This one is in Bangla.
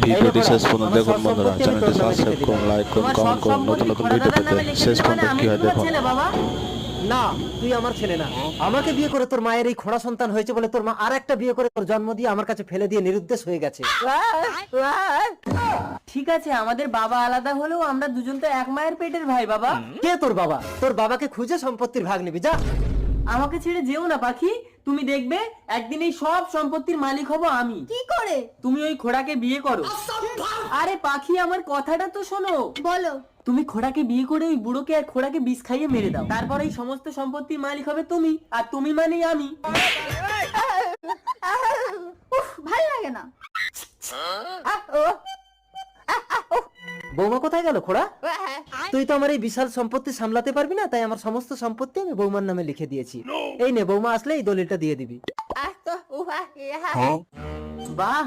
ভিডিওটি শেষ পর্যন্ত দেখুন বন্ধুরা, চ্যানেলটি সাবস্ক্রাইব করুন, লাইক করুন, কমেন্ট করুন, নতুন নতুন ভিডিও পেতে শেষ পর্যন্ত কি হয় দেখুন। না, তুই আমার ছেলে না। আমাকে বিয়ে করে তোর মায়ের এই খোড়া সন্তান হয়েছে বলে তোর মা আর একটা বিয়ে করে তোর জন্ম দিয়ে আমার কাছে ফেলে দিয়ে নিরুদ্দেশ হয়ে গেছে। ঠিক আছে, আমাদের বাবা আলাদা হলেও আমরা দুজন তো এক মায়ের পেটের ভাই বাবা। কে তোর বাবা? তোর বাবাকে খুঁজে সম্পত্তির ভাগ নিবি, যা। আমাকে ছেড়ে যেও না পাখি, তুমি দেখবে একদিন এই সব সম্পত্তির মালিক হব আমি। কি করে? তুমি ওই ঘোড়াকে বিয়ে করো। আরে পাখি, আমার কথাটা তো শোনো। বলো। তুমি ঘোড়াকে বিয়ে করে ওই বুড়োকে আর ঘোড়াকে বিষ খাইয়ে মেরে দাও, তারপর এই সমস্ত সম্পত্তির মালিক হবে তুমি, আর তুমি মানেই আমি। উফ, ভাল লাগে না। বৌমা কোথায় গেল খোড়া? তুই তো আমার এই বিশাল সম্পত্তি সামলাতে পারবি না, তাই আমার সমস্ত সম্পত্তি আমি বৌমার নামে লিখে দিয়েছি। এই নে, বৌমা আসলে এই দলিলটা দিয়ে দিবি। বাহ,